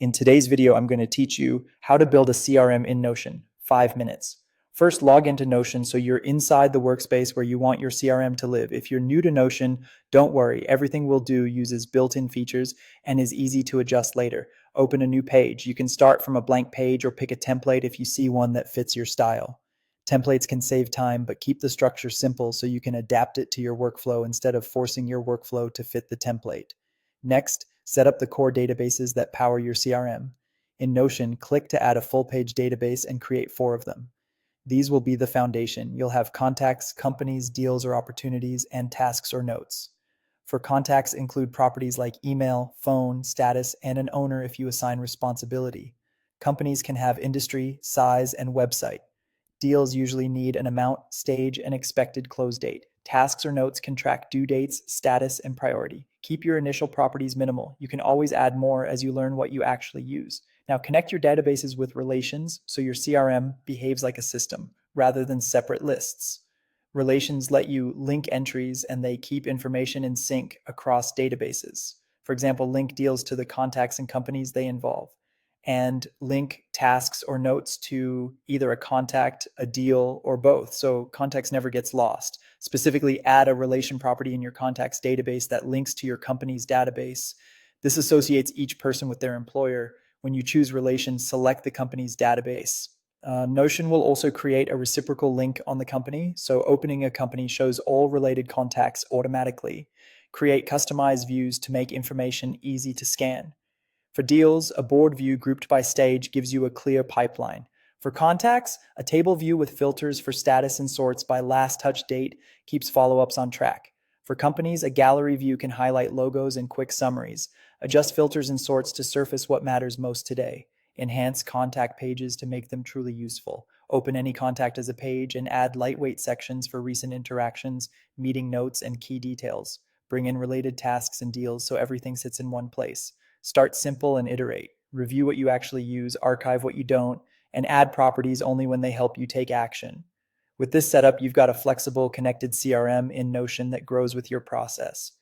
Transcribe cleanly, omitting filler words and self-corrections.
In today's video, I'm going to teach you how to build a CRM in Notion, 5 minutes. First, log into Notion so you're inside the workspace where you want your CRM to live. If you're new to Notion, don't worry. Everything we'll do uses built-in features and is easy to adjust later. Open a new page. You can start from a blank page or pick a template if you see one that fits your style. Templates can save time, but keep the structure simple so you can adapt it to your workflow instead of forcing your workflow to fit the template. Next, set up the core databases that power your CRM. In Notion, click to add a full-page database and create 4 of them. These will be the foundation. You'll have contacts, companies, deals or opportunities, and tasks or notes. For contacts, include properties like email, phone, status, and an owner if you assign responsibility. Companies can have industry, size, and website. Deals usually need an amount, stage, and expected close date. Tasks or notes can track due dates, status, and priority. Keep your initial properties minimal. You can always add more as you learn what you actually use. Now connect your databases with relations so your CRM behaves like a system rather than separate lists. Relations let you link entries and they keep information in sync across databases. For example, link deals to the contacts and companies they involve, and link tasks or notes to either a contact, a deal, or both, so context never gets lost. Specifically, add a relation property in your contacts database that links to your company's database. This associates each person with their employer. When you choose relations, select the company's database. Notion will also create a reciprocal link on the company, so opening a company shows all related contacts automatically. Create customized views to make information easy to scan. For deals, a board view grouped by stage gives you a clear pipeline. For contacts, a table view with filters for status and sorts by last touch date keeps follow-ups on track. For companies, a gallery view can highlight logos and quick summaries. Adjust filters and sorts to surface what matters most today. Enhance contact pages to make them truly useful. Open any contact as a page and add lightweight sections for recent interactions, meeting notes, and key details. Bring in related tasks and deals so everything sits in one place. Start simple and iterate. Review what you actually use, archive what you don't, and add properties only when they help you take action. With this setup, you've got a flexible, connected CRM in Notion that grows with your process.